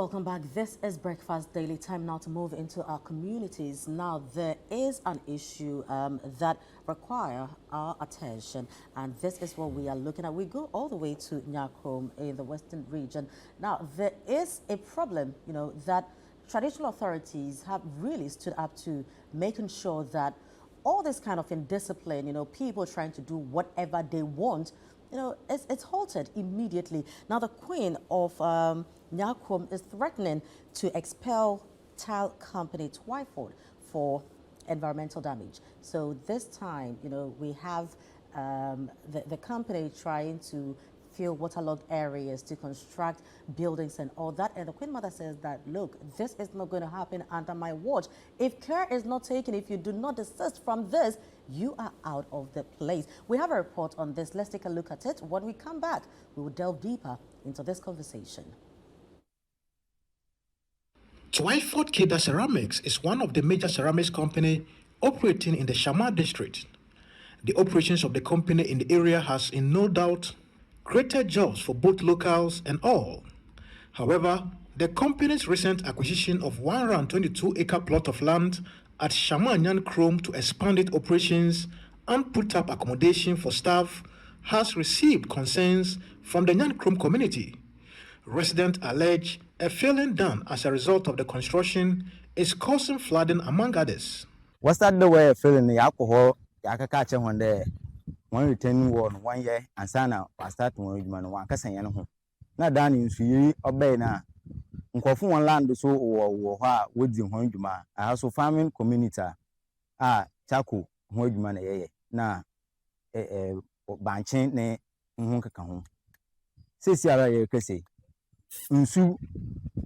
welcome back. This is Breakfast Daily. Time now to move into our communities. Now, there is an issue that require our attention, and this is what we are looking at. We go all the way to Nyakrom in the western region. Now, there is a problem, that traditional authorities have really stood up to making sure that all this kind of indiscipline, people trying to do whatever they want, it's halted immediately. Now, the Queen of Nyakrom is threatening to expel tile company Wyford for environmental damage. So this time, we have the company trying to fill waterlogged areas to construct buildings and all that. And the Queen Mother says that, look, this is not going to happen under my watch. If care is not taken, if you do not desist from this, you are out of the place. We have a report on this. Let's take a look at it. When we come back, we will delve deeper into this conversation. Wyford Keda Ceramics is one of the major ceramics companies operating in the Shama district. The operations of the company in the area has, in no doubt, created jobs for both locals and all. However, the company's recent acquisition of 122-acre plot of land at Mother Nyakrom to expand its operations and put up accommodation for staff has received concerns from the Nyakrom community. Residents allege a failing dam as a result of the construction is causing flooding, among others. What's that the way of filling the alcohol? I can catch one day. One returning one 1 year and sana was start one one Cassan. Not done in Sui or Bayna. Uncofu one land so or woods in Honjuma. I also farming community. Chaku, Honjuma, na banchain ne Honka. Sisiara Casey. Unsu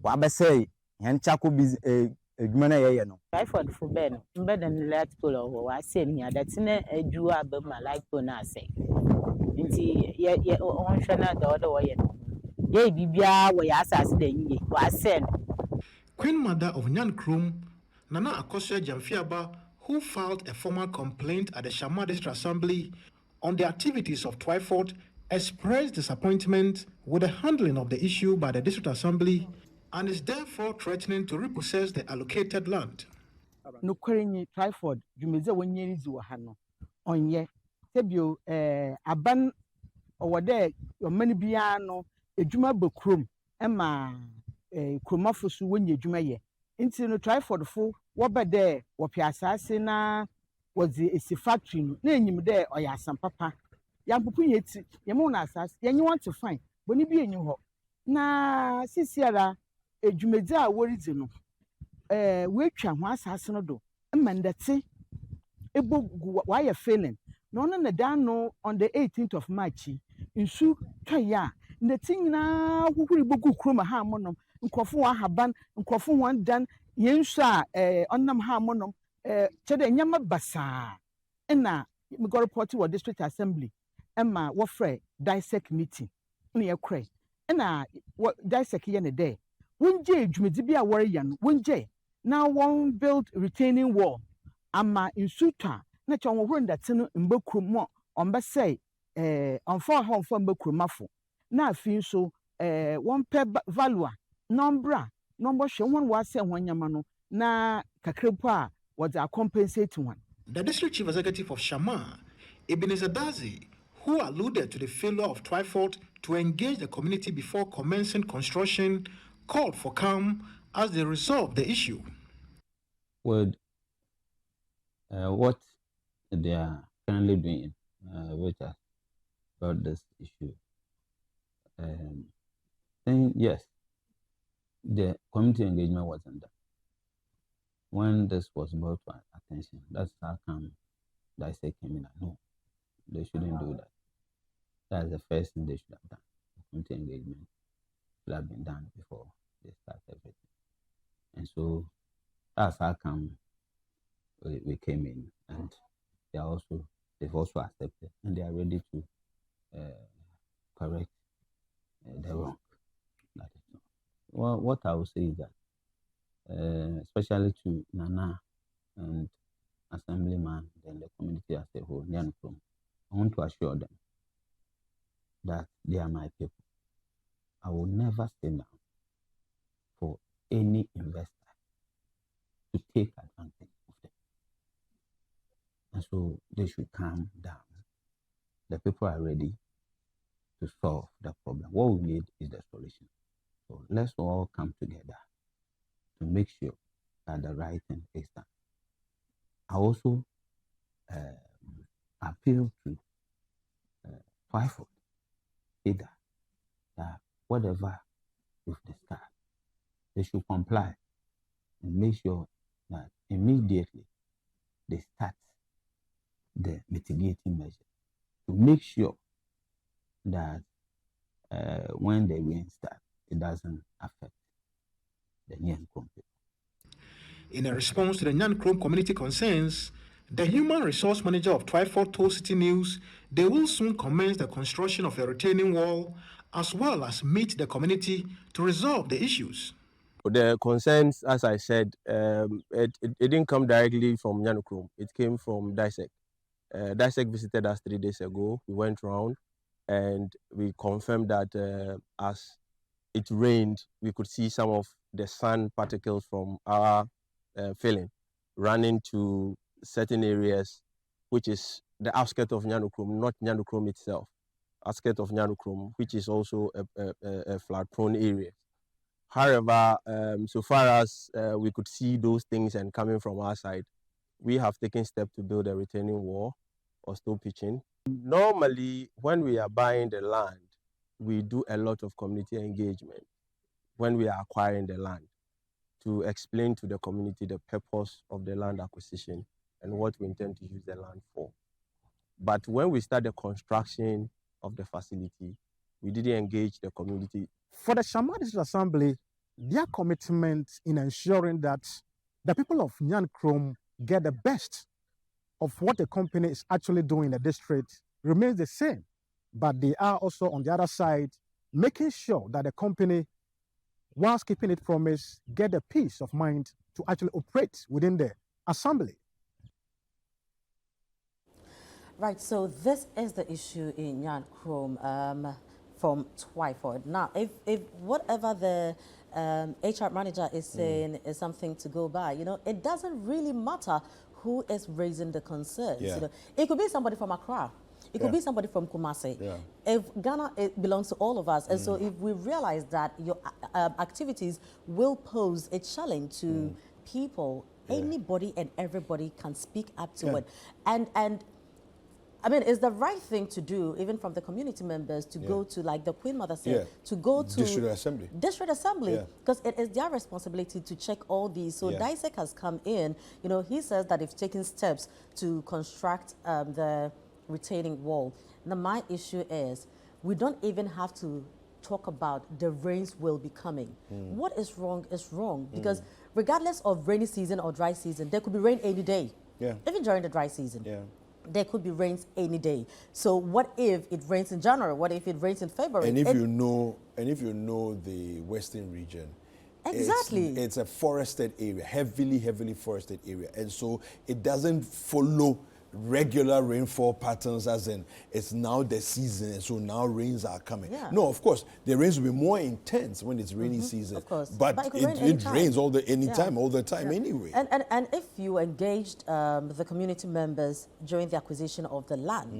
Wabasay and Chaku bis a no. Wyford for Ben, better than let go. I say me that's in a do about my life for say. Yet, on Shana the other way. Yea, Bibia, where I assassin, was sent. Queen Mother of Nyakrom, Nana Akosua Jamfiaba, who filed a formal complaint at the Shama District Assembly on the activities of Wyford, expressed disappointment with the handling of the issue by the District Assembly and is therefore threatening to repossess the allocated land. No currently Wyford, you may say 1 year is on ye. Tebio, aban or there, your many piano, a Juma Bokrum, Emma, a Chromophos when you Jumaye. Into no Wyford full, what by there, what Piazza Sena was the factory, name him there or ya some papa. Young Pupin, Yamona says, you want to find, when you be in your home. Na Sisiara. Ejumedza worries no we twa ho asase no do mmandate ebo why failing no no na dan no on the 18th of March nsu twaya na tinyina huhuri bogu kroma ha monom nkofo wa haban nkofo wan dan yensu a onnam ha monom chede nyama basa na me go report to district assembly emma wo frɛ dissect meeting na ye krai na dissect ye ne dey Wunje Jumedibia warrior, Wunje. Now one build retaining wall. Ama in Suta, not on one that's in Bokrumo, on Bassay, on 4 home from Bokrumafu. Now feel so, one pair valua, nombra, number show one was saying one yamano, na Kakrepa was a compensating one. The district chief executive of Shama, Ebenezer Dazi, who alluded to the failure of Wyford to engage the community before commencing construction, called for calm as they resolve the issue. With what they are currently doing, which has about this issue, then yes, the community engagement wasn't done. When this was brought to attention, that's how come Dissect came in. No, they shouldn't do that. That's the first thing they should have done. Community engagement should have been done before they start everything. And so that's how come we came in, and they've also accepted, and they are ready to correct the wrong. That is all. Well, what I would say is that, especially to Nana and Assemblyman, then the community as a whole, Nyakrom, I want to assure them that they are my people. I will never stay down for any investor to take advantage of them. And so they should calm down. The people are ready to solve the problem. What we need is the solution. So let's all come together to make sure that the right thing is done. I also appeal to Wyford either that whatever we've discussed, they should comply and make sure that immediately they start the mitigating measures to make sure that when the rain starts, it doesn't affect the Nyakrom people. In a response to the Nyakrom community concerns, the human resource manager of Wyford told Citi News they will soon commence the construction of a retaining wall as well as meet the community to resolve the issues. The concerns, as I said, it didn't come directly from Nyakrom. It came from DISEC. DISEC visited us 3 days ago. We went around and we confirmed that as it rained, we could see some of the sand particles from our filling running to certain areas, which is the outskirts of Nyakrom, not Nyakrom itself, outskirts of Nyakrom, which is also a flood-prone area. However, so far as we could see those things and coming from our side, we have taken steps to build a retaining wall or stone pitching. Normally, when we are buying the land, we do a lot of community engagement when we are acquiring the land to explain to the community the purpose of the land acquisition and what we intend to use the land for. But when we start the construction of the facility, we didn't engage the community. For the Shama District Assembly, their commitment in ensuring that the people of Nyakrom get the best of what the company is actually doing in the district remains the same. But they are also on the other side making sure that the company, whilst keeping its promise, get the peace of mind to actually operate within the assembly. Right, so this is the issue in Nyakrom from Wyford. Now, if whatever the HR manager is saying is something to go by, it doesn't really matter who is raising the concerns. It could be somebody from Accra. It could be somebody from Kumasi. If Ghana, it belongs to all of us. And so if we realize that your activities will pose a challenge to people, anybody and everybody can speak up to it. And I mean, it's the right thing to do, even from the community members, to go to, like the Queen Mother said, to go to District Assembly. District Assembly, because it is their responsibility to check all these. So DISEC has come in, he says that they've taken steps to construct the retaining wall. Now, my issue is, we don't even have to talk about the rains will be coming. What is wrong, because regardless of rainy season or dry season, there could be rain any day, even during the dry season. There could be rains any day. So what if it rains in January? What if it rains in February? And if you know the Western region, exactly, it's a forested area, heavily forested area, and so it doesn't follow regular rainfall patterns, as in it's now the season and so now rains are coming. No, of course the rains will be more intense when it's rainy season, of course, but it rains all the time anyway. And if you engaged the community members during the acquisition of the land,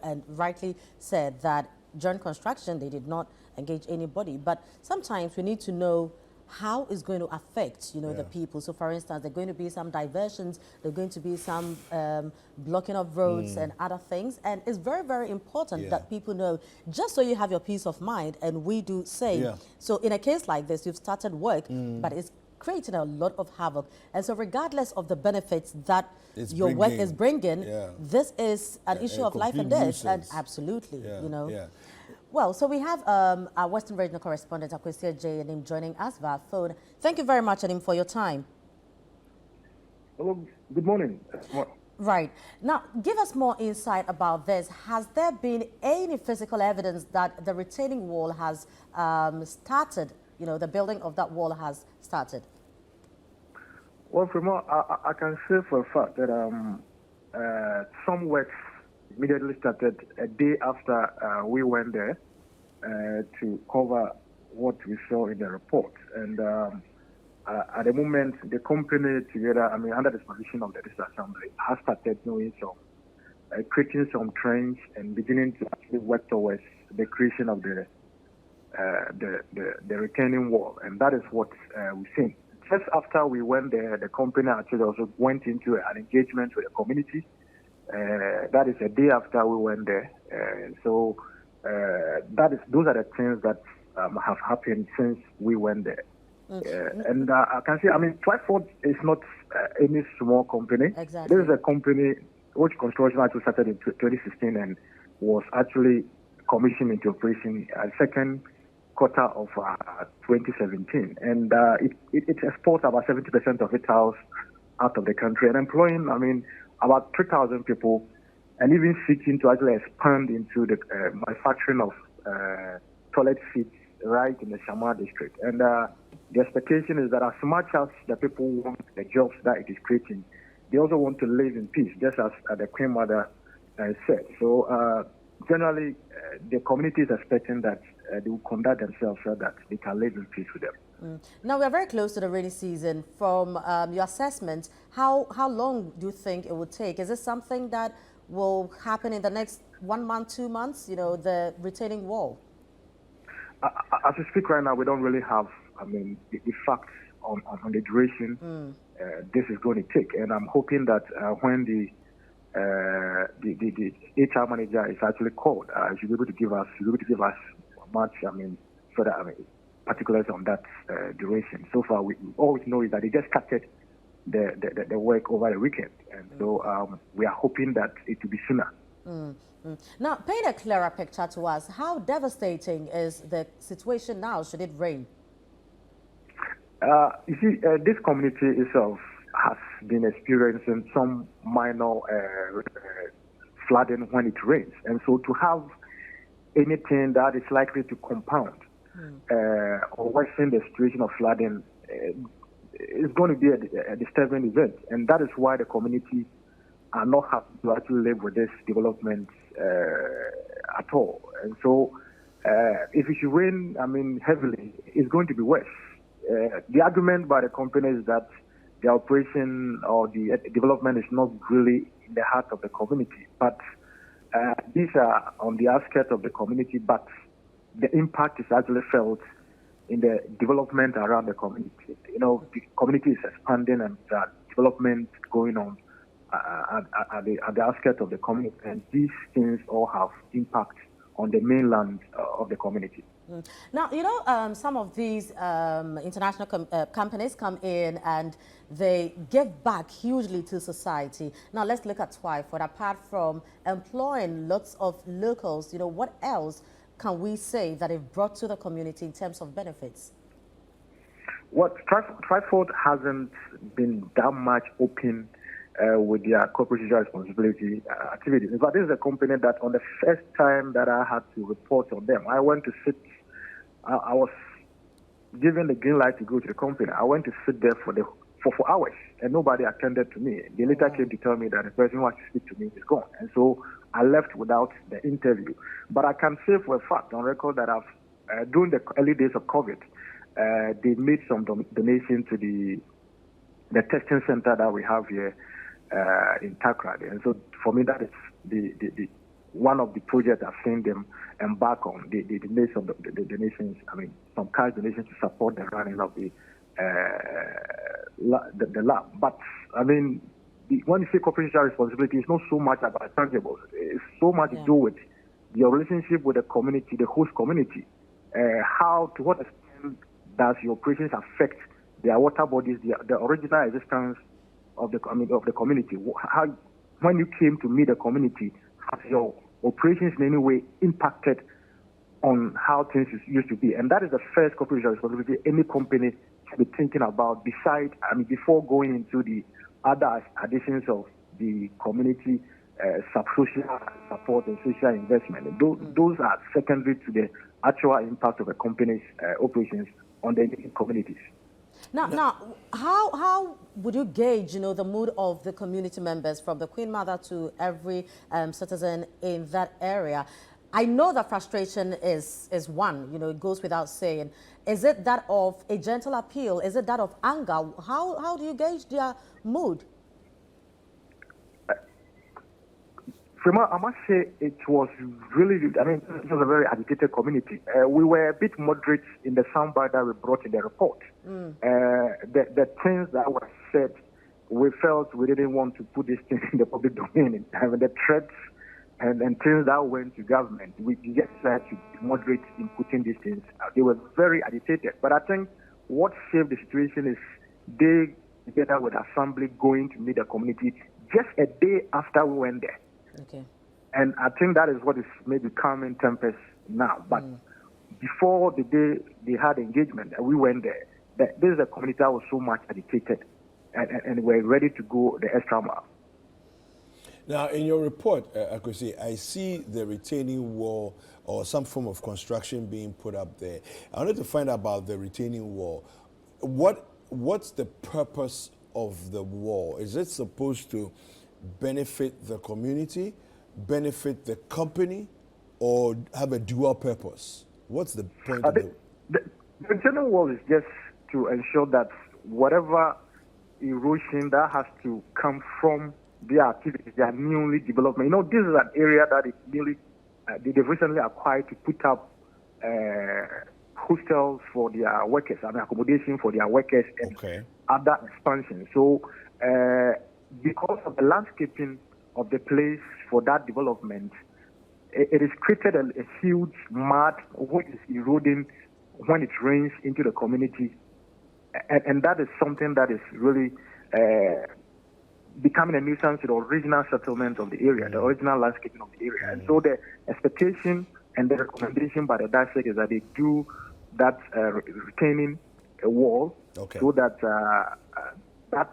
and rightly said that during construction they did not engage anybody, but sometimes we need to know how it's going to affect, the people. So, for instance, there are going to be some diversions, there are going to be some blocking of roads and other things. And it's very, very important that people know, just so you have your peace of mind, and we do say. So, in a case like this, you've started work, but it's creating a lot of havoc. And so, regardless of the benefits that your work is bringing, this is an issue of life and death. And absolutely, Well, so we have our Western Regional Correspondent, Akwesi J. and him joining us via phone. Thank you very much, Anim, for your time. Hello, good morning. Right. Now, give us more insight about this. Has there been any physical evidence that the retaining wall has started, the building of that wall has started? Well, from I can say for a fact that some works immediately started a day after we went there to cover what we saw in the report. And at the moment, the company together, I mean, under the supervision of the District Assembly, has started doing some, creating some trends and beginning to actually work towards the creation of the retaining wall. And that is what we've seen. Just after we went there, the company actually also went into an engagement with the community. That is a day after we went there. So those are the things that have happened since we went there. And I can say, I mean, Wyford is not any small company. Exactly. This is a company which construction actually started in 2016 and was actually commissioned into operation second quarter of 2017. And it exports about 70% of its house out of the country and employing, I mean, about 3,000 people, and even seeking to actually expand into the manufacturing of toilet seats right in the Shamar district. And the expectation is that as much as the people want the jobs that it is creating, they also want to live in peace, just as the Queen Mother said. So generally, the community is expecting that they will conduct themselves so that they can live in peace with them. Now, we are very close to the rainy season. From your assessment, how long do you think it would take? Is this something that will happen in the next 1 month, 2 months, you know, the retaining wall? As we speak right now, we don't really have, I mean, the facts on the duration this is going to take. And I'm hoping that when the HR manager is actually called, she'll be able to give us much, I mean, further, I mean, particulars on that duration. So far, all we know is that they just started the work over the weekend, and so we are hoping that it will be sooner. Now, paint a clearer picture to us. How devastating is the situation now, should it rain? You see, this community itself has been experiencing some minor flooding when it rains. And so to have anything that is likely to compound or worsen the situation of flooding is going to be a disturbing event. And that is why the community are not happy to actually live with this development at all. And so if it should rain, I mean, heavily, it's going to be worse. The argument by the company is that the operation or the development is not really in the heart of the community, but these are on the outskirts of the community, but the impact is actually felt in the development around the community. You know, the community is expanding and development going on at the outskirts of the community, and these things all have impact on the mainland of the community. Now, you know, some of these international companies come in and they give back hugely to society. Now, let's look at Wyford. Apart from employing lots of locals, you know, what else can we say that they've brought to the community in terms of benefits? What Wyford hasn't been that much open with their corporate social responsibility activities. In fact, this is a company that on the first time that I had to report on them, I went to sit, I was given the green light to go to the company. I went to sit there for 4 hours and nobody attended to me. They later came to tell me that the person who had to speak to me is gone. And so I left without the interview. But I can say for a fact on record that during the early days of COVID, they made some donation to the testing center that we have here in Takrady. And so for me, that is the one of the projects I've seen them embark on. They made some donations, I mean, some cash donations to support the running of the lab. But, I mean, when you say corporate social responsibility, it's not so much about tangibles. It's so much to do with your relationship with the community, the host community. To what extent does your operations affect their water bodies, the original existence of the community? How, when you came to meet the community, has your operations in any way impacted on how things used to be? And that is the first corporate responsibility any company should be thinking about before going into the other additions of the community social support and social investment. And those are secondary to the actual impact of a company's operations on the communities. Now, how would you gauge, you know, the mood of the community members, from the Queen Mother to every citizen in that area? I know that frustration is one, you know, it goes without saying. Is it that of a gentle appeal? Is it that of anger? How do you gauge their mood? Firma, I must say it was really, I mean, it was a very agitated community. We were a bit moderate in the soundbite that we brought in the report. The things that were said, we felt we didn't want to put these things in the public domain. Having the threats and things that went to government, we just had to be moderate in putting these things out. They were very agitated. But I think what saved the situation is they, together with Assembly, going to meet the community just a day after we went there. Okay. And I think that is what is maybe calming tempest now. But before the day they had engagement, and we went there, this is a community that was so much agitated and we're ready to go the extra mile. Now, in your report, I see the retaining wall or some form of construction being put up there. I wanted to find out about the retaining wall. What's the purpose of the wall? Is it supposed to benefit the community, benefit the company, or have a dual purpose? What's the point of it? The general wall is just to ensure that whatever erosion that has to come from their activities, their newly development. You know, this is an area that is newly, they've recently acquired to put up hostels for their workers, I mean, accommodation for their workers and other expansion. So, because of the landscaping of the place for that development, it has created a huge mud which is eroding when it rains into the community. And that is something that is really becoming a nuisance to the original settlement of the area, the original landscaping of the area. And so the expectation and the recommendation by the DISEC is that they do that retaining a wall so that that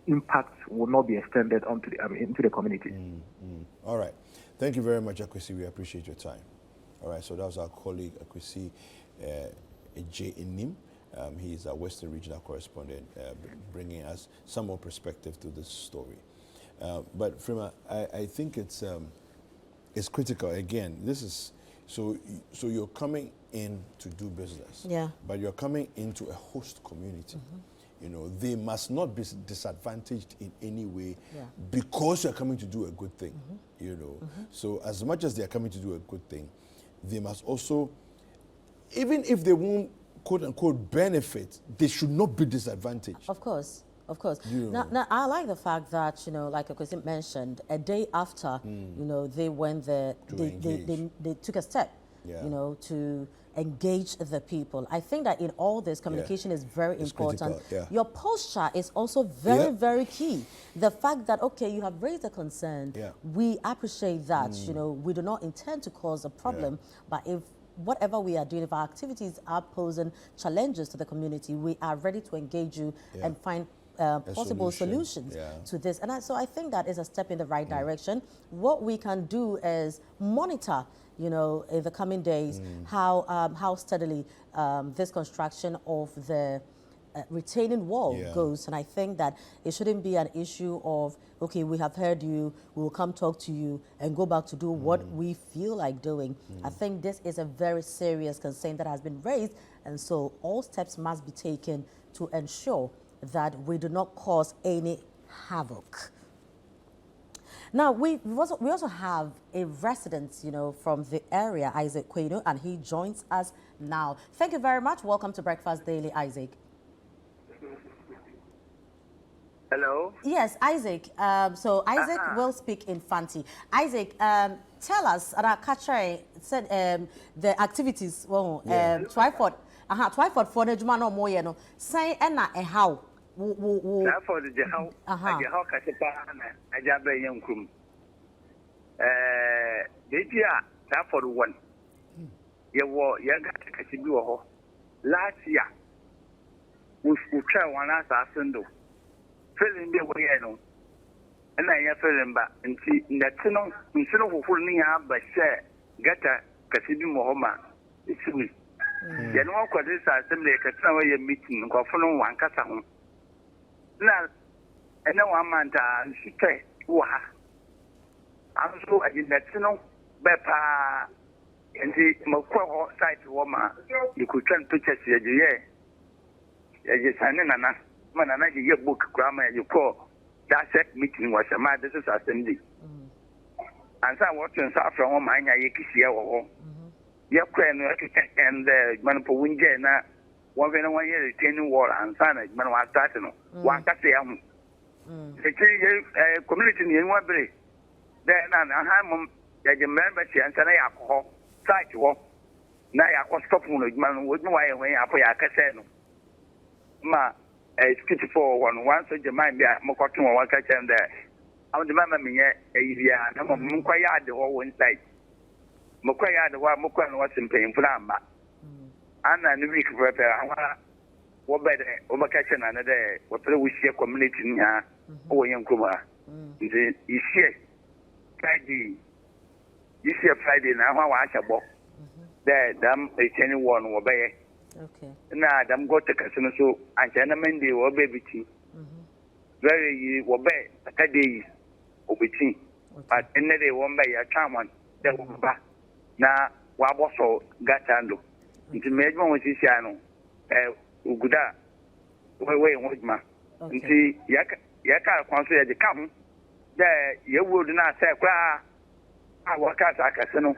impact will not be extended onto into the community. All right. Thank you very much, Akwesi. We appreciate your time. All right, so that was our colleague, Akwesi J. Inim. He is our Western Regional Correspondent, bringing us some more perspective to this story. But Frima, I think it's critical. Again, this is so you're coming in to do business, but you're coming into a host community. You know, they must not be disadvantaged in any way because you're coming to do a good thing. You know, so as much as they're coming to do a good thing, they must also, even if they won't quote unquote benefit, they should not be disadvantaged. Of course, of course. Yeah. Now, I like the fact that, you know, like Akwesi mentioned, a day after, you know, they went there, they took a step, you know, to engage the people. I think that in all this, communication is very important. Your posture is also very, very key. The fact that, okay, you have raised a concern, we appreciate that, you know, we do not intend to cause a problem, but if whatever we are doing, if our activities are posing challenges to the community, we are ready to engage you and find possible solutions to this. And so I think that is a step in the right direction. What we can do is monitor, you know, in the coming days, how steadily this construction of the retaining wall goes. And I think that it shouldn't be an issue of, okay, we have heard you, we will come talk to you and go back to do what we feel like doing. I think this is a very serious concern that has been raised, and so all steps must be taken to ensure that we do not cause any havoc. Now, we also have a resident, you know, from the area, Isaac Kweno, and he joins us now. Thank you very much. Welcome to Breakfast Daily, Isaac. Hello? Yes, Isaac. So Isaac will speak in Fanti. Isaac, tell us, said the activities, Wyford, Wyford for the Jumano Moyeno, say, and how. For the Jahau, Casapana, Ajabe Yankum. That for one. You were Yaga last year. We try one as a Sunday. Feeling the way I know. And I have feeling back and see that no, instead of fooling up by share, get a Cassidy Mohoma. It's me. You know what this assembly can meeting, go for one Cassam. Now, and no one man, she say, I'm so I did that, you know, Bepa, And the Moko site woman, you could turn pictures here. Yes, I know, Manana, your book, grammar, you call that set meeting was a mad, this is assembly. And some watching South from my Yakisia or Yakran and Manapo Winjana, 1 year retaining wall and son, Manoa Statino, one Cassiam. The community in one day. Then I'm the membership and I alcohol, site walk. Now I was stopping with man with no way away up a casino. Ma, a skitty for one so the mind be a Mokotum or one catch and there. I'm the mamma me a year, and I'm Mukwaya the whole inside. Mukwaya the one Mukwan was in pain for Lamba. And I knew we could prepare. What better, Omakachan another, what we share community in here, or Yankuma. Is here Friday. You see a Friday now, how I shall walk. There, damn, a 21 or bay. Okay. Now, damn, go to Casino, so I can amend the or baby tea. Very, or bay, a day, or between. But another one by a charm, that will back. Now, Waboso got handle. It's a major with his channel. Uguda, way, Wigma. And see, Yaka consider the come. There, you would not say, I work out a casino.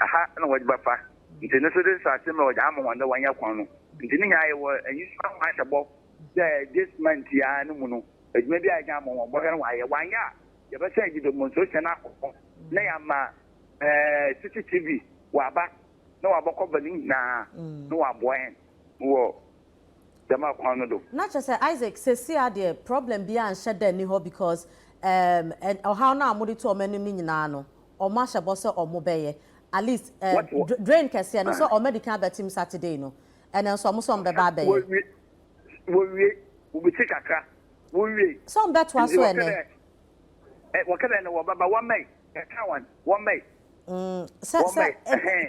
Aha, no, what Bapa. It's a necessary similar Damo under 1 year corner. Beginning I were a useful match about there this month, Yanuno. It may be a jam on 1 year. 1 year. You ever say you do Monsotion apple. Nayama, Citi TV, Waba, no Aboko Benin, no Aboyan. Whoa. Not just Isaac says, see, the problem beyond shed any ho because and how now mudi to many minano or Masha Bossa or Mobeye at least drain Cassiano so or medical team Saturday no and then some baby we take a car we some bet was when what can I know about 1 May 1 May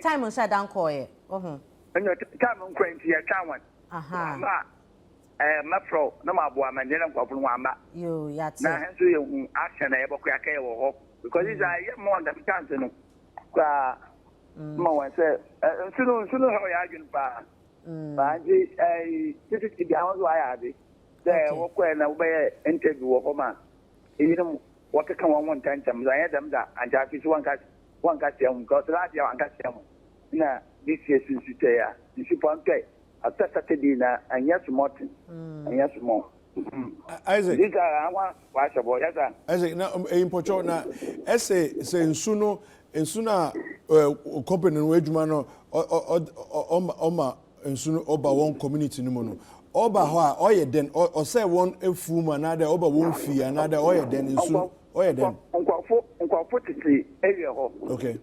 time on shut down coy and your time on cranky a one. Mapro, no more woman, didn't go from one back. You, yet, now, you action I ever crack because it's a more than cancer. More said, soon how I can buy. But this is the house why I did. There, walk when I wear interview of a man. You know what can one time, I had them that, and I one got them, got last year and got them. Now, this year since you say, you should want to. After Saturday, and yes, Martin, and yes, more. Isaac, these are our watch about that. Isaac, now in Portugal, now, essay saying sooner company wage man or and sooner over one community no more. Over how or then or say one a full man, another over one fee, another or then in soon or then. Uncle area. Okay.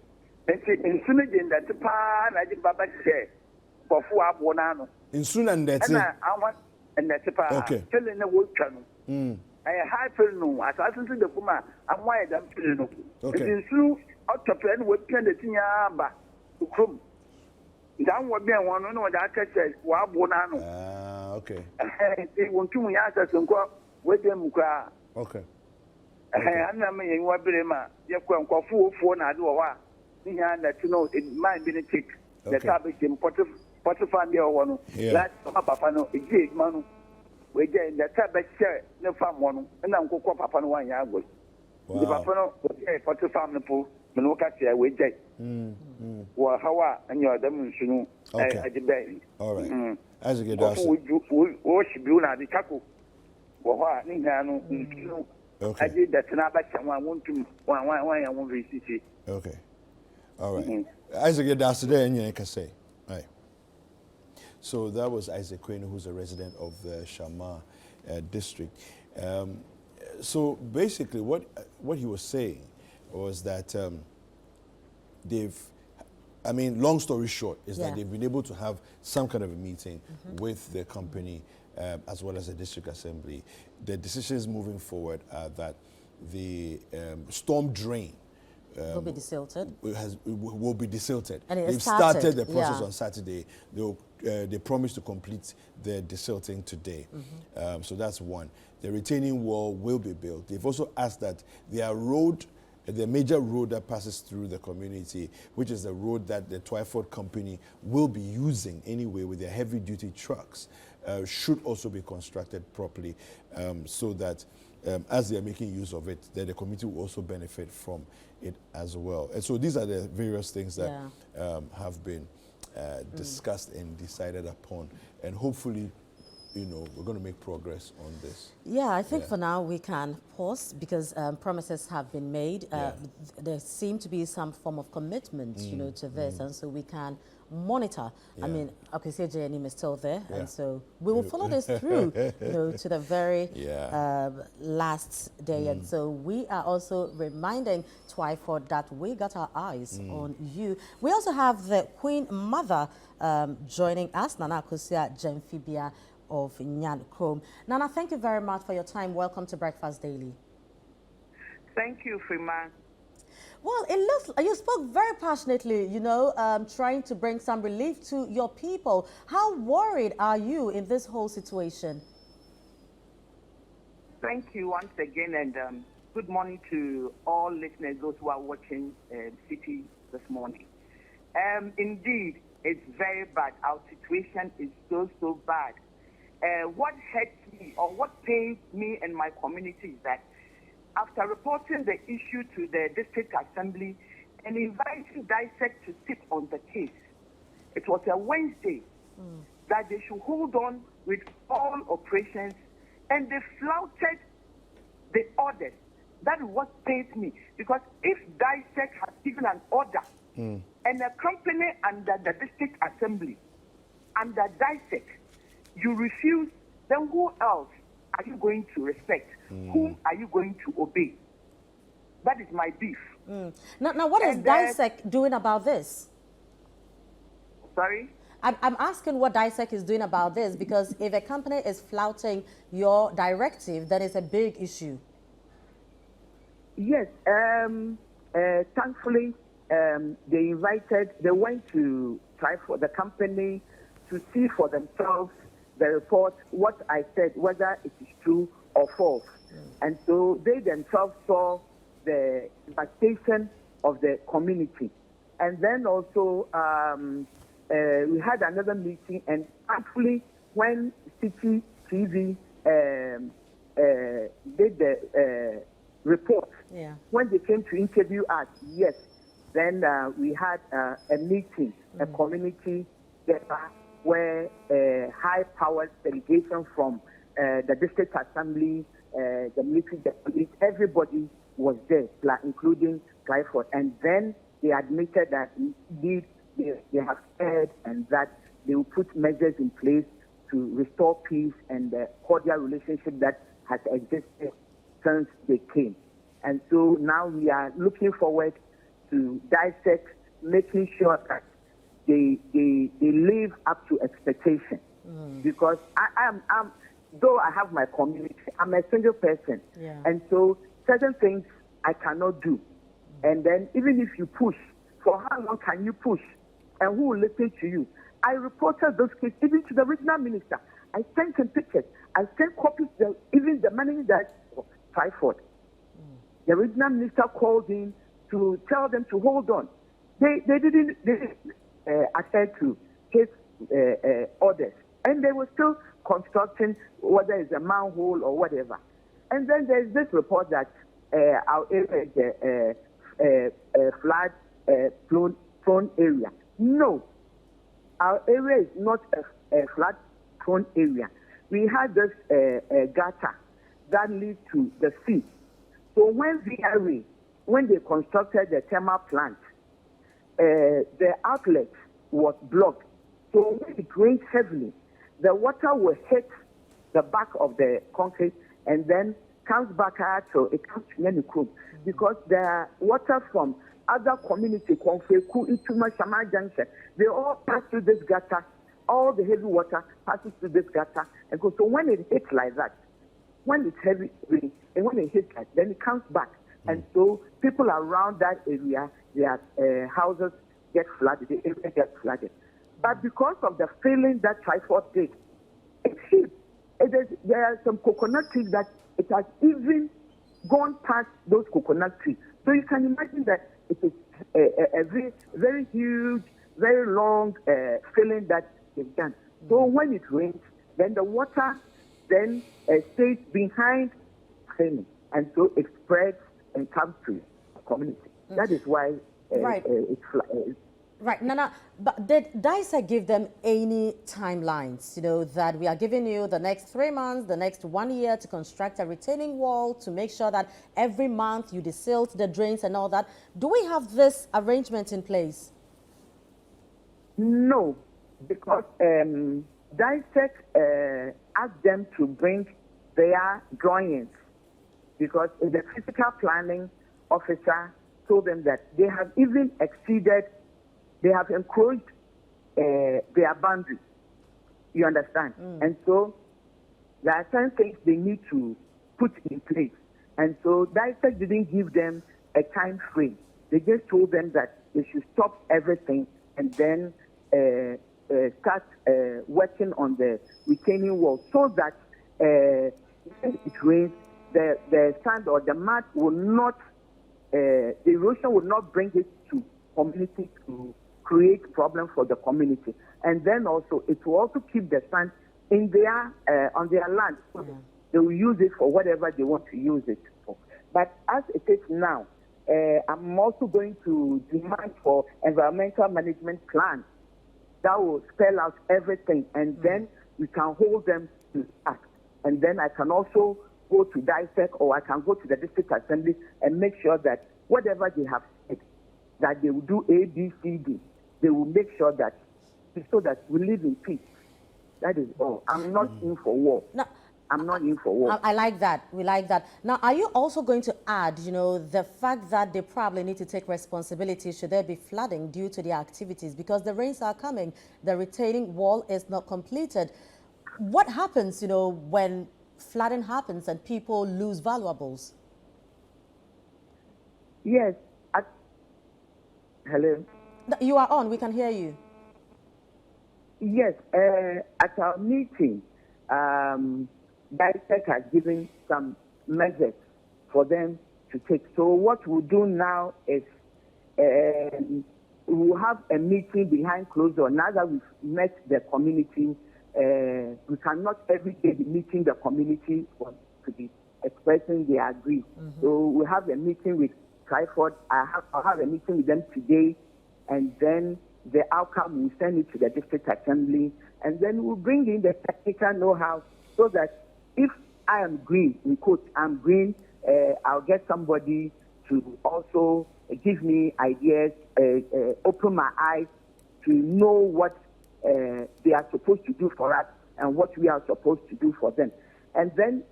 And soon again that the pan I did Baba say. For 4 hours, in soon and that's it. I want and that's a okay. Filling the wood channel. I high film, as I listen to the Puma, I'm wired and filling. Okay. In soon, out of plan would plan the Tiamba to come. Down would be one on what I said, Wabonano. Okay. They want 2 years and go with them. Okay. I mean, what Brema, you can call 4 Nadua. That you know, it might be a tick. The topic in Portofan, one. That's Papa, no, a gig, man. We get the tablet share, no farm one, and Uncle Papa 1 year ago. The Papa, Portofan, the pool, Manoka, we get. Well, how and your demonstration at the bay. All right. As a good worship you now, the taco. Well, Ningano, I did that, and I bet someone want to 1 I won't visit. Okay. All right. Isaac that's today and you can say. Right. So that was Isaac Quinn, who's a resident of the Shama district. So basically what he was saying was that long story short, is that they've been able to have some kind of a meeting with the company as well as the district assembly. The decisions moving forward are that the storm drain will be desilted. Will be desilted. And they've started the process on Saturday. They promised to complete the desilting today. So that's one. The retaining wall will be built. They've also asked that their road the major road that passes through the community, which is the road that the Wyford company will be using anyway with their heavy-duty trucks, should also be constructed properly, so that as they are making use of it, then the community will also benefit from it as well. And so these are the various things that have been discussed and decided upon, and hopefully, you know, we're going to make progress on this. Yeah, I think for now we can pause because promises have been made. There seem to be some form of commitment, you know, to this, and so we can monitor. I mean, okay, say JNM is still there, and so we will follow this through, you know, to the very last day. And so we are also reminding Wyford that we got our eyes on you. We also have the Queen Mother joining us, Nana Akosua Jemfibia of Nyakrom. Nana, thank you very much for your time. Welcome to Breakfast Daily. Thank you, Freeman. Well, it looks like you spoke very passionately, you know, trying to bring some relief to your people. How worried are you in this whole situation? Thank you once again, and good morning to all listeners, those who are watching Citi this morning. Indeed, it's very bad. Our situation is so bad. What hurts me, or what pains me and my community, is that after reporting the issue to the district assembly and inviting DISEC to sit on the case, it was a Wednesday that they should hold on with all operations, and they flouted the orders. That is what pains me, because if DISEC has given an order and a company under the district assembly, under DISEC, you refuse, then who else are you going to respect? Whom are you going to obey? That is my beef. Now, what is DISEC doing about this? Sorry? I'm asking what DISEC is doing about this, because if a company is flouting your directive, then it's a big issue. Yes. Thankfully, they went to try for the company to see for themselves the report, what I said, whether it is true or false. And so they themselves saw the devastation of the community. And then also we had another meeting, and thankfully when Citi TV did the report, when they came to interview us, yes, then we had a meeting, a community where high-powered delegation from the district assembly, the military, the police, everybody was there, including Wyford. And then they admitted that indeed they have heard, and that they will put measures in place to restore peace and the cordial relationship that has existed since they came. And so now we are looking forward to DISEC making sure that they live up to expectation. Because I'm though I have my community, I'm a single person. And so certain things I cannot do. And then even if you push, for how long can you push? And who will listen to you? I reported those cases even to the regional minister. I sent him pictures. I sent copies to even the managing director of Wyford. The regional minister called in to tell them to hold on. They didn't adhere to his orders. And they were still constructing, whether it's a manhole or whatever. And then there's this report that our area is a flood-prone area. No, our area is not a flood-prone area. We had this gutter that leads to the sea. So when VRA, when they constructed the thermal plant, the outlet was blocked. So when it rains heavily, the water will hit the back of the concrete and then comes back out, so it comes to Nyakrom, because the water from other communities, Konfeku, Ituma, Shama Junction, they all pass through this gutter. All the heavy water passes through this gutter and goes. So when it hits like that, when it's heavy rain, and when it hits like, then it comes back. And so people around that area, their houses get flooded, the area gets flooded. But because of the failing that Wyford did, it's cheap. There are some coconut trees that it has even gone past those coconut trees. So you can imagine that it is a very, very huge, very long filling that is done. So when it rains, then the water then stays behind filling, and so it spreads and comes to the community. That is why it's Right, Nana, but did DICEC give them any timelines, that we are giving you the next 3 months, the next 1 year to construct a retaining wall, to make sure that every month you desilt the drains and all that? Do we have this arrangement in place? No, because DICEC asked them to bring their drawings, because the physical planning officer told them that they have even exceeded, they have encroached their boundary. You understand? And so there are certain things they need to put in place. And so DICEC didn't give them a time frame. They just told them that they should stop everything and then start working on the retaining wall, so that when it rains, the sand or the mud will not, the erosion will not bring it to community to create problem for the community. And then also, it will also keep the sand in their, on their land. So they will use it for whatever they want to use it for. But as it is now, I'm also going to demand for environmental management plan that will spell out everything, and then we can hold them to that. And then I can also go to DICEC, or I can go to the district assembly and make sure that whatever they have said, that they will do A, B, C, D, they will make sure that, so that we live in peace. That is all. I'm not in for war. No. I'm not in for war. I like that. We like that. Now, are you also going to add, the fact that they probably need to take responsibility should there be flooding due to their activities, because the rains are coming, the retaining wall is not completed. What happens, when flooding happens and people lose valuables? Yes. Hello? You are on. We can hear you. Yes. At our meeting, DICEC has given some measures for them to take. So what we'll do now is we'll have a meeting behind closed doors. Now that we've met the community, we cannot every day be meeting the community to be expressing their agree. So we'll have a meeting with Wyford. I'll have a meeting with them today, and then the outcome we'll send it to the district assembly, and then we'll bring in the technical know-how, so that if I am green, in quote, I'm green, I'll get somebody to also give me ideas, open my eyes to know what they are supposed to do for us and what we are supposed to do for them. And then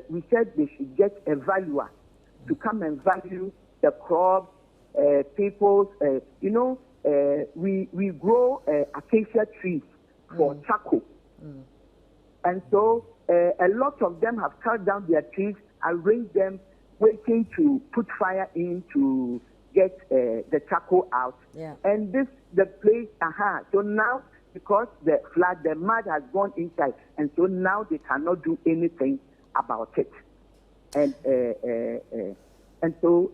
we said they should get a valuer to come and value the crops, people's, we grow acacia trees for charcoal. And so a lot of them have cut down their trees, arranged them, waiting to put fire in to get the charcoal out. And the place, so now, because the flood, the mud has gone inside, and so now they cannot do anything about it. And so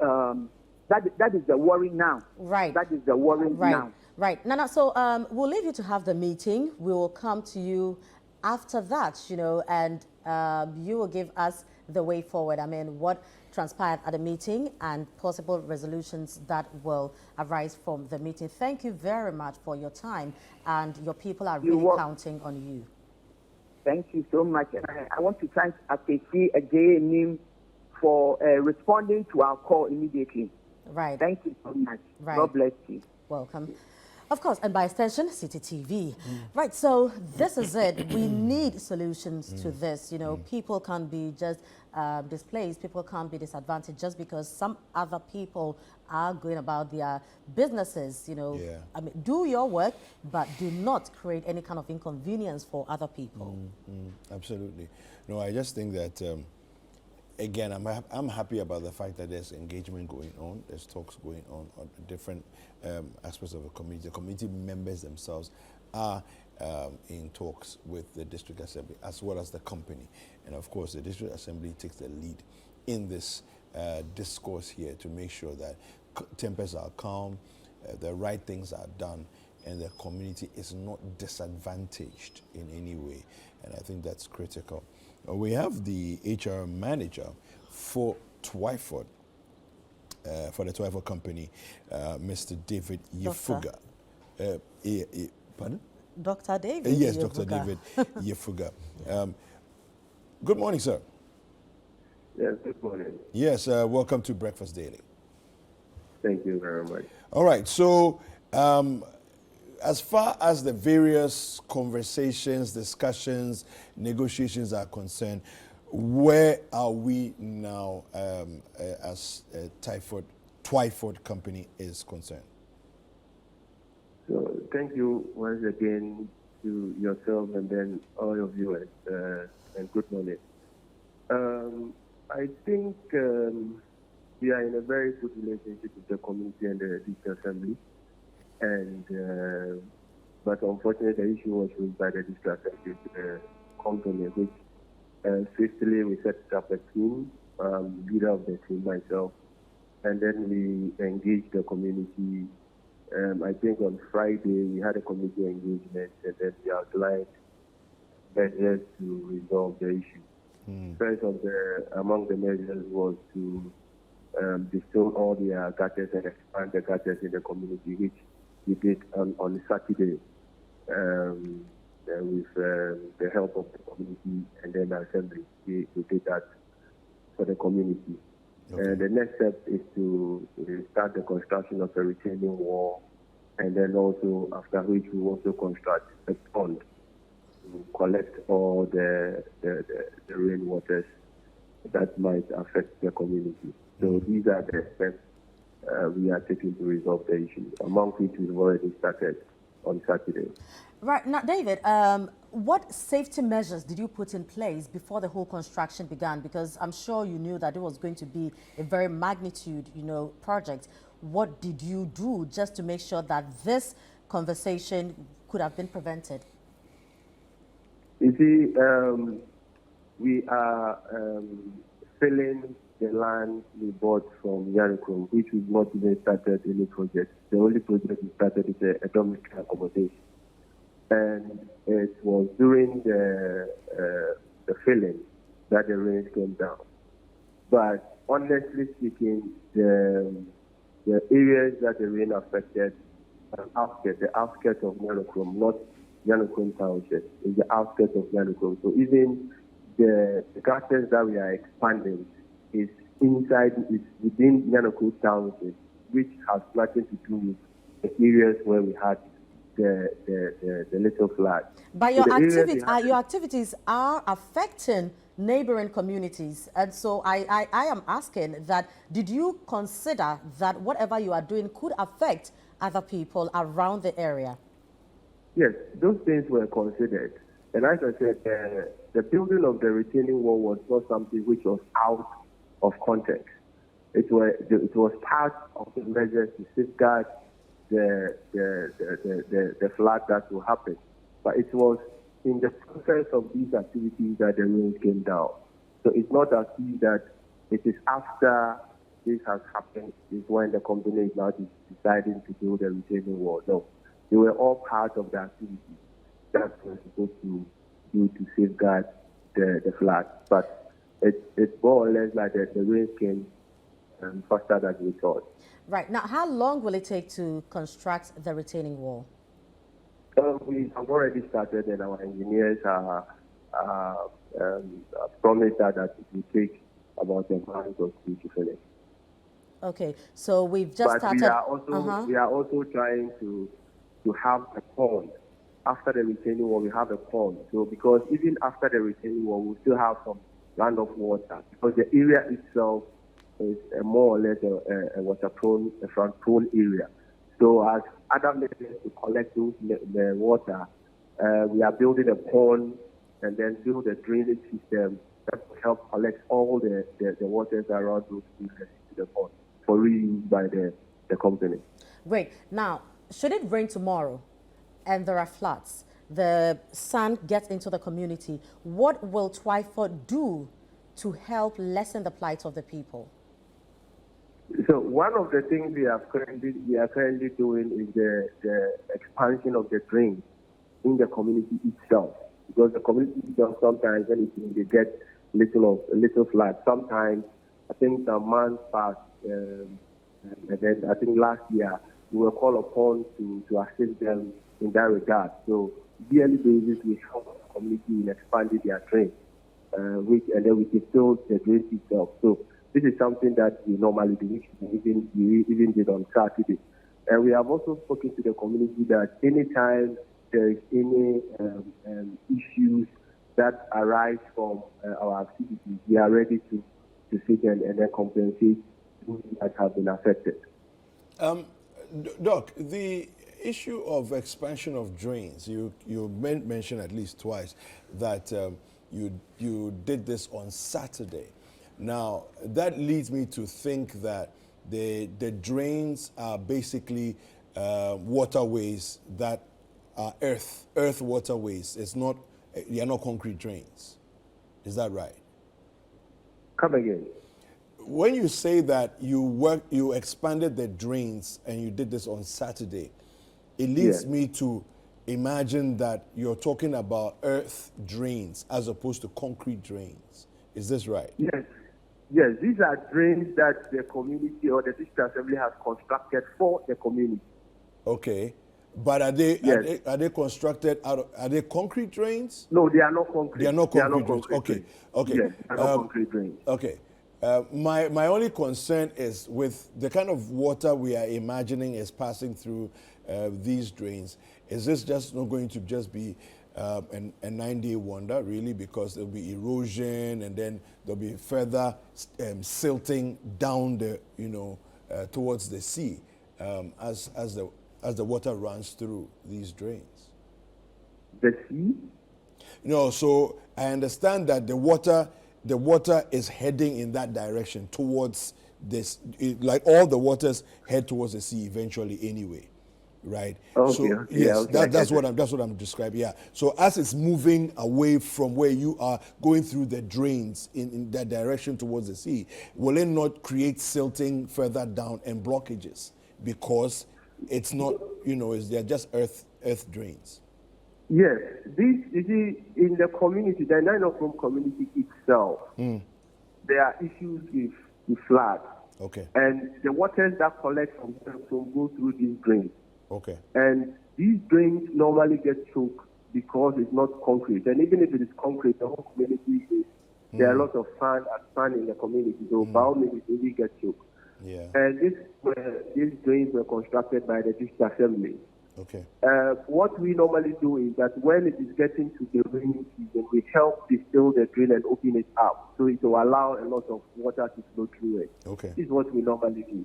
that is the worry now. Right. That is the worry now. Right. Nana, so we'll leave you to have the meeting. We will come to you after that, and you will give us the way forward. I mean, what transpired at the meeting and possible resolutions that will arise from the meeting. Thank you very much for your time, and your people are really counting on you. Thank you so much. I want to thank Akesi Nim for responding to our call immediately. Right. Thank you so much. Right. God bless you. Welcome. Of course, and by extension, Citi TV. Right, so this is it. We need solutions to this. People can't be just displaced. People can't be disadvantaged just because some other people are going about their businesses. I mean, do your work, but do not create any kind of inconvenience for other people. Absolutely. No, I just think that, again, I'm happy about the fact that there's engagement going on, there's talks going on different aspects of the community. The community members themselves are in talks with the district assembly as well as the company. And of course, the district assembly takes the lead in this discourse here to make sure that tempers are calm, the right things are done, and the community is not disadvantaged in any way. And I think that's critical. We have the HR manager for Wyford, for the Wyford company, Mr. David Yefuga. Pardon? Dr. David Yes, Yefuga. Dr. David Yefuga. Good morning, sir. Yes, good morning. Yes, welcome to Breakfast Daily. Thank you very much. All right, so as far as the various conversations, discussions, negotiations are concerned, where are we now as Wyford company is concerned? So thank you once again to yourself and then all your viewers, and good morning. I think we are in a very good relationship with the community and the district assembly, and but unfortunately the issue was raised by the district assembly to the company, which swiftly we set up a team, leader of the team, myself, and then we engaged the community. I think on Friday we had a community engagement, and then we outlined measures to resolve the issue. First among the measures was to distill all the gutters and expand the gutters in the community, which we did on Saturday with the help of the community and then the assembly. We did that for the community. Okay. The next step is to start the construction of a retaining wall, and then also after which we also construct a pond to collect all the rainwaters that might affect the community. So these are the steps we are taking to resolve the issue, among which we've already started on Saturday. Right. Now, David, what safety measures did you put in place before the whole construction began? Because I'm sure you knew that it was going to be a very magnitude, project. What did you do just to make sure that this conversation could have been prevented? You see, we are filling the land we bought from Nyakrom, which we've not even started any project. The only project we started is a dormitory accommodation. And it was during the filling that the rains came down. But honestly speaking, the areas that the rain affected are the outskirts of Nyakrom, not Nyakrom Township. It's the outskirts of Nyakrom. So even the gutters that we are expanding is within Nyakrom Township, which has nothing to do with the areas where we had the little flood. But your activities are affecting neighboring communities, and so I am asking that, did you consider that whatever you are doing could affect other people around the area? Yes, those things were considered, and as I said, the building of the retaining wall was not something which was out of context. It was part of the measures to safeguard the flood that will happen. But it was in the process of these activities that the rains came down. So it's not as if that it is after this has happened is when the company is now deciding to build a retaining wall. No, they were all part of the activity that we're supposed to do to safeguard the flood. But it's more or less like the rains came faster than we thought. Right. Now, how long will it take to construct the retaining wall? We have already started, and our engineers promised that it will take about a month or two to finish. Okay, so we've just started. We are also trying to have a pond. After the retaining wall, we have a pond. So because even after the retaining wall, we still have some land of water, because the area itself is more or less a water-prone, a flood-prone area. So as other measures to collect the water, we are building a pond and then build a drainage system that will help collect all the waters around those areas into the pond for reuse by the company. Great. Now, should it rain tomorrow and there are floods, the sand gets into the community, what will Wyford do to help lessen the plight of the people? So one of the things we are currently doing is the expansion of the drains in the community itself, because the community itself sometimes when they get little flood. Sometimes I think a month passed, and then I think last year we were called upon to assist them in that regard. So yearly basis we help the community in expanding their drains, and then we can fill the drains itself. So this is something that we normally do, which we even did on Saturday. And we have also spoken to the community that anytime there is any issues that arise from our activities, we are ready to sit and then compensate those that have been affected. Doc, the issue of expansion of drains, you mentioned at least twice that you did this on Saturday. Now, that leads me to think that the drains are basically waterways that are earth waterways. They are not concrete drains. Is that right? Come again. When you say that you expanded the drains and you did this on Saturday, it leads me to imagine that you're talking about earth drains as opposed to concrete drains. Is this right? Yes, these are drains that the community or the district assembly has constructed for the community. Okay, but are they constructed are they concrete drains? No, they are not concrete. They are not concrete drains. Okay. Okay. Yes, they are not concrete drains. Okay. My only concern is with the kind of water we are imagining is passing through these drains. Is this just not going to just be a 9-day wonder, really, because there'll be erosion and then there'll be further silting down the towards the sea as the water runs through these drains? The sea? No, so I understand that the water is heading in that direction towards this, like all the waters head towards the sea eventually anyway, right? Okay, so okay, yes, okay, that's what I'm describing. Yeah. So as it's moving away from where you are, going through the drains in that direction towards the sea, will it not create silting further down and blockages because it's not, they're just earth drains? Yes, in the community, the Nyakrom community itself, there are issues with floods. Okay. And the waters that collect from Nyakrom go through these drains. Okay. And these drains normally get choked because it's not concrete. And even if it is concrete, the whole community there are lots of sand in the community, so by all means it really gets choked. Yeah. And these drains were constructed by the district assembly. Okay. What we normally do is that when it is getting to the rainy season, we help distill the drain and open it up so it will allow a lot of water to flow through it. Okay. This is what we normally do.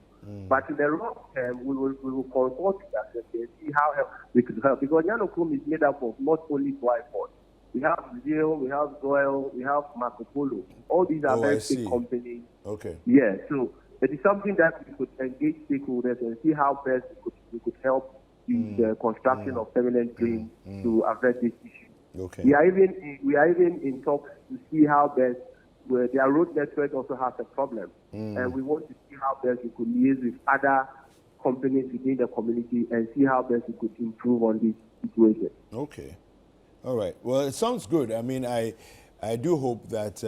But in the long term, we will consult with us and see how we could help, because Nyakrom is made up of not only Wyford. We have Zeal, we have Zoil, we have Marco Polo. All these are very big companies. Okay. Yeah, so it is something that we could engage stakeholders and see how best we could help the construction of permanent drains to address this issue. Okay. We are even in talks to see how best, where their road network also has a problem, and we want to see how best we could liaise with other companies within the community and see how best we could improve on this situation. Okay. All right. Well, it sounds good. I mean, I do hope that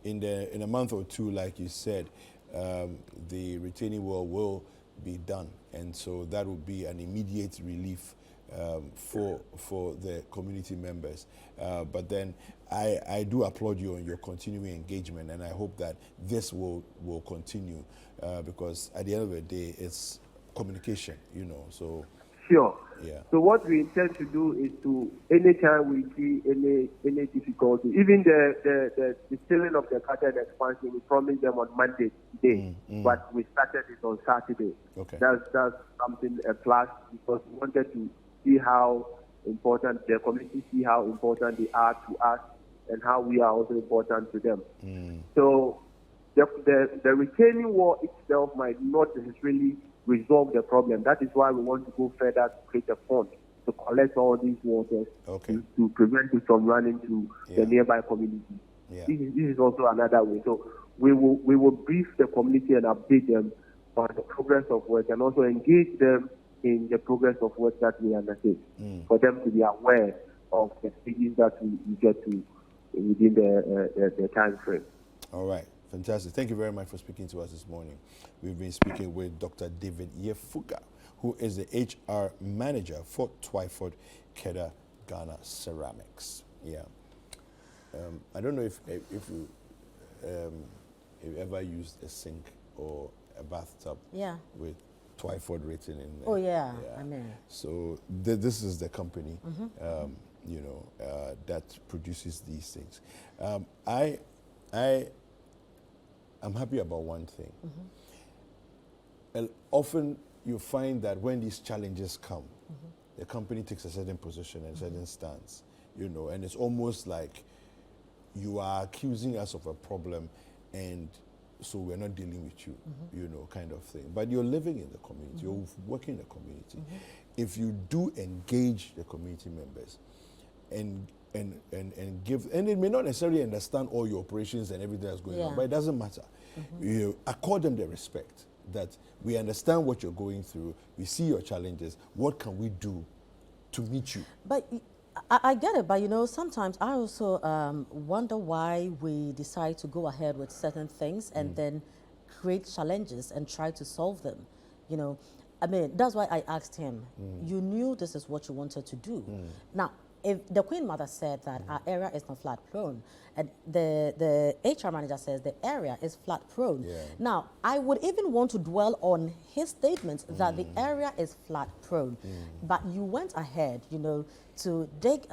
in a month or two, like you said, the retaining wall will be done, and so that would be an immediate relief for the community members. But then I do applaud you on your continuing engagement, and I hope that this will continue because at the end of the day, it's communication, So sure. Yeah. So what we intend to do is to, anytime we see any difficulty, even the selling of the curtain expansion, we promised them on Monday today, but we started it on Saturday. Okay. That's something a plus, because we wanted to see how important the community, see how important they are to us, and how we are also important to them. So the retaining wall itself might not necessarily resolve the problem. That is why we want to go further to create a fund to collect all these waters to prevent it from running to the nearby community. Yeah. This is also another way. So we will brief the community and update them on the progress of work and also engage them in the progress of work that we undertake, for them to be aware of the stages that we get to within the time frame. All right, fantastic. Thank you very much for speaking to us this morning. We've been speaking with Dr. David Yefuga, who is the HR manager for Wyford Kedah Ghana Ceramics. Yeah. I don't know if you ever used a sink or a bathtub with Wyford written in there. Oh yeah. I mean. So this is the company, that produces these things. I'm happy about one thing. Often you find that when these challenges come, the company takes a certain position and a certain stance, and it's almost like you are accusing us of a problem and so we're not dealing with you, kind of thing. But you're living in the community, you're working in the community. If you do engage the community members and give, and it may not necessarily understand all your operations and everything that's going on, but it doesn't matter. You accord them the respect that we understand what you're going through, we see your challenges, what can we do to meet you? But I get it, but sometimes I also wonder why we decide to go ahead with certain things and then create challenges and try to solve them. I mean, that's why I asked him, you knew this is what you wanted to do. Now, if the Queen Mother said that our area is not flood prone, and the HR manager says the area is flood prone. Now, I would even want to dwell on his statement that the area is flood prone, but you went ahead, to dig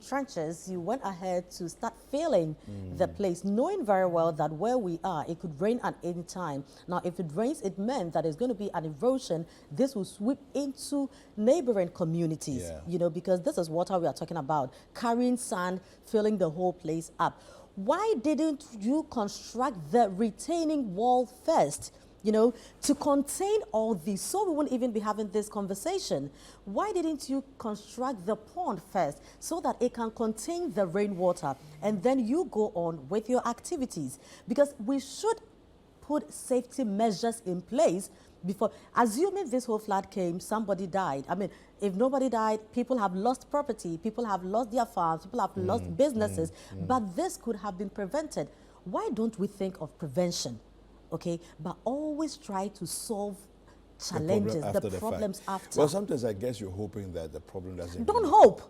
trenches, you went ahead to start filling the place, knowing very well that where we are, it could rain at any time. Now, if it rains, it meant that there's going to be an erosion. This will sweep into neighboring communities, because this is water we are talking about, carrying sand, filling the whole place up. Why didn't you construct the retaining wall first? To contain all this, so we wouldn't even be having this conversation. Why didn't you construct the pond first so that it can contain the rainwater and then you go on with your activities? Because we should put safety measures in place before, assuming this whole flood came, somebody died. I mean, if nobody died, people have lost property, people have lost their farms, people have lost businesses, but this could have been prevented. Why don't we think of prevention? Okay, but always try to solve challenges, the problems after. Well, sometimes I guess you're hoping that the problem doesn't. Don't hope.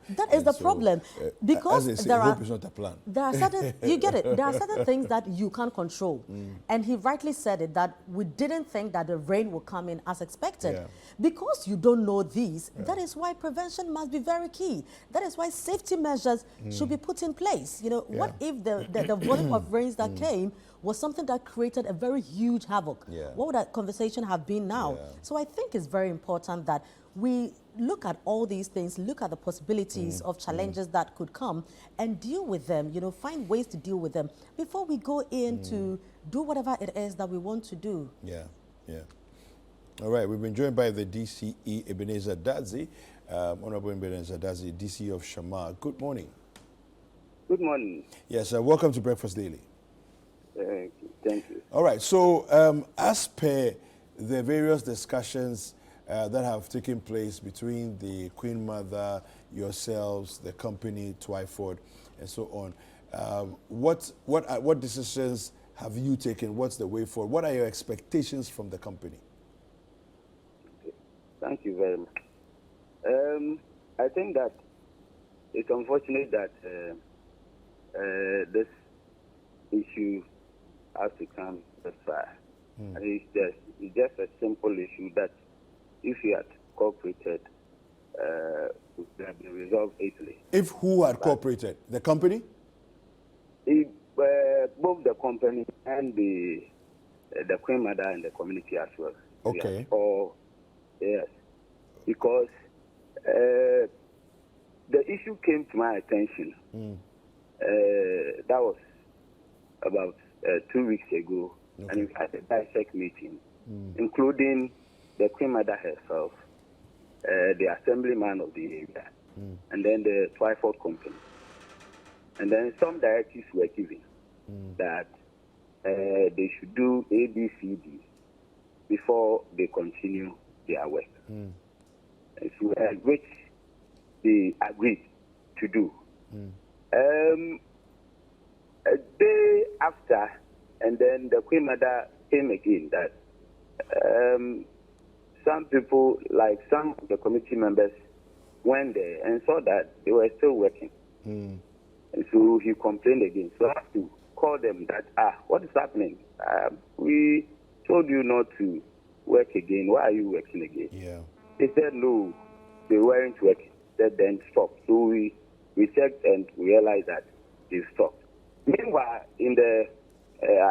That is the problem, because as they say, hope is not a plan. There are certain, you get it. There are certain things that you can't control, and he rightly said it, that we didn't think that the rain would come in as expected. Because you don't know these, that is why prevention must be very key. That is why safety measures should be put in place. What if the volume of rains that came was something that created a very huge havoc? What would that conversation have been now? So I think it's very important that we look at all these things, look at the possibilities of challenges that could come and deal with them, find ways to deal with them before we go in to do whatever it is that we want to do. All right, we've been joined by the DCE, Ebenezer Dadzie, Honorable Ebenezer Dadzie, DCE of Shamar. Good morning. Good morning. Yes, welcome to Breakfast Daily. Thank you. All right, so as per the various discussions that have taken place between the Queen Mother, yourselves, the company, Wyford, and so on, what decisions have you taken? What's the way forward? What are your expectations from the company? Thank you very much. I think that it's unfortunate that this issue has to come this far. And it's just a simple issue that if you had cooperated, would have been resolved easily. If who had cooperated? The company? If, both the company and the Queen Mother and the community as well. Okay. Yes. Because the issue came to my attention. That was about 2 weeks ago, and we had a dissect meeting, including the Queen Mother herself, the assemblyman of the area, and then the Wyford company. And then some directives were given that they should do A, B, C, D, before they continue their work. And so, which they agreed to do. A day after, and then the Queen Mother came again that some people, like some of the committee members, went there and saw that they were still working. And so he complained again. So I had to call them that, what is happening? We told you not to work again. Why are you working again? Yeah. They said, no, they weren't working. They then stopped. So we checked and we realized that they stopped. Meanwhile, in the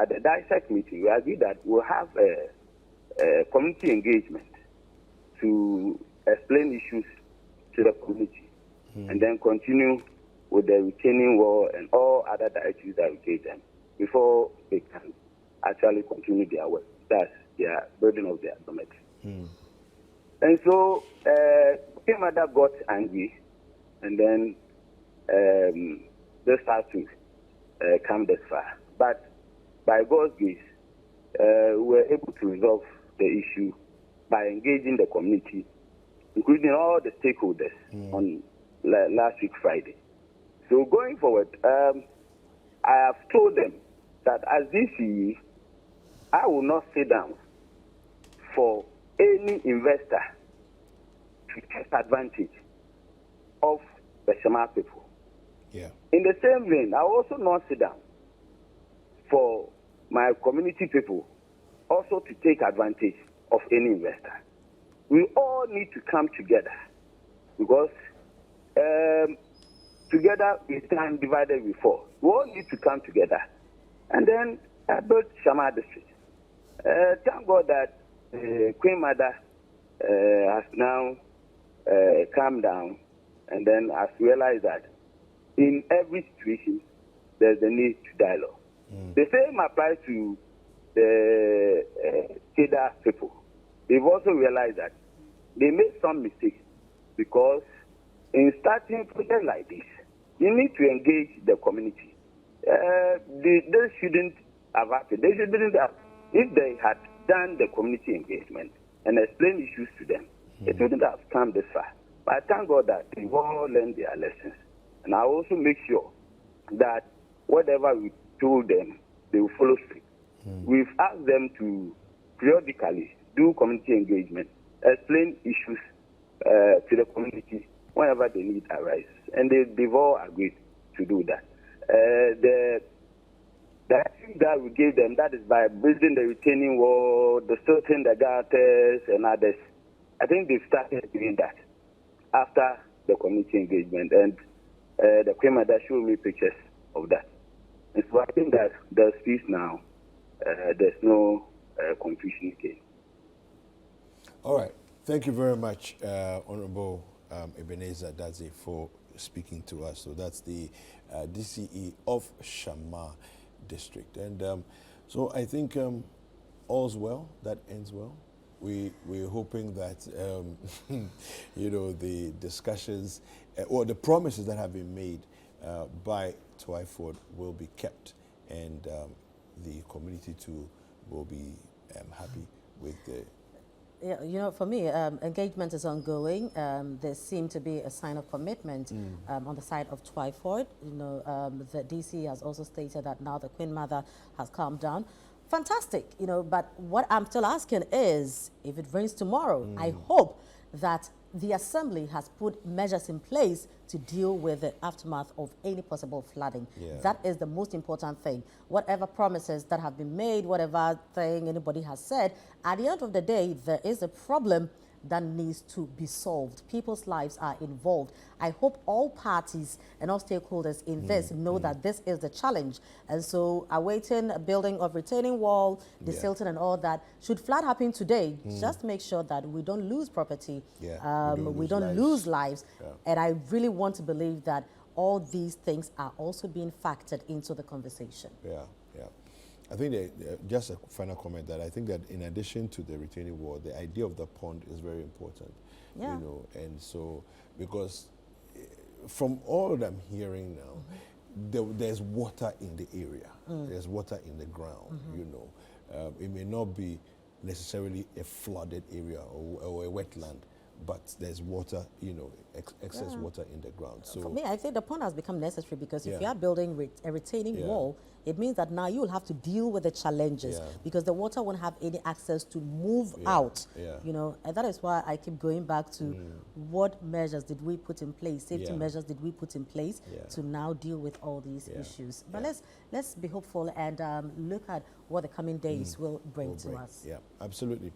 at the dissect meeting, we agreed that we'll have a community engagement to explain issues to the community and then continue with the retaining wall and all other directives that we gave them before they can actually continue their work. That's their building of their dormitory. And so Queen Mother got angry, and then they started to come this far. But by God's grace, we were able to resolve the issue by engaging the community, including all the stakeholders on last week Friday. So going forward, I have told them that as DCE, I will not sit down for any investor to take advantage of the Shema people. Yeah. In the same vein, I will also not sit down for my community people also to take advantage of any investor. We all need to come together because together we stand, divided we fall. We all need to come together and then build Shama district. Thank God that Queen Mother has now calmed down and then has realized that in every situation there's a need to dialogue. The same applies to the Citi people. They've also realized that they made some mistakes because in starting projects like this, you need to engage the community. They shouldn't have happened. They shouldn't have. If they had done the community engagement and explained issues to them, it wouldn't have come this far. But I thank God that they've all learned their lessons. And I also make sure that whatever we told them, they will follow through. We've asked them to periodically do community engagement, explain issues to the community whenever the need arises. And they've all agreed to do that. The activity that we gave them, that is by building the retaining wall, the sorting the gutters and others. I think they've started doing that after the community engagement. And the Queen Mother showed me pictures of that. And so I think that there's peace now. There's no confusion again. All right. Thank you very much, Honorable Ebenezer Dadzie, for speaking to us. So that's the DCE of Shama District. And so I think all's well, that ends well. We're hoping that, the discussions or the promises that have been made by Wyford will be kept, and the community too will be happy with the. Yeah, for me, engagement is ongoing. There seemed to be a sign of commitment on the side of Wyford. The DC has also stated that now the Queen Mother has calmed down. Fantastic, but what I'm still asking is, if it rains tomorrow, I hope that the Assembly has put measures in place to deal with the aftermath of any possible flooding. Yeah. That is the most important thing. Whatever promises that have been made, whatever thing anybody has said, at the end of the day, there is a problem that needs to be solved. People's lives are involved. I hope all parties and all stakeholders in this know that this is the challenge. And so awaiting a building of retaining wall, desilting and all that, should flood happen today, just make sure that we don't lose property, we don't lose lives. Yeah. And I really want to believe that all these things are also being factored into the conversation. Yeah, yeah. I think just a final comment that I think that in addition to the retaining wall, the idea of the pond is very important. Yeah. And so because from all that I'm hearing now, there's water in the area. There's water in the ground. It may not be necessarily a flooded area or a wetland, but there's water, excess water in the ground. So for me, I think the pond has become necessary because if Yeah. you are building a retaining Yeah. wall, it means that now you will have to deal with the challenges Yeah. because the water won't have any access to move Yeah. out. Yeah. And that is why I keep going back to what measures did we put in place, safety Yeah. measures did we put in place Yeah. to now deal with all these Yeah. issues. But Yeah. let's be hopeful and look at what the coming days will bring to us. Yeah, absolutely.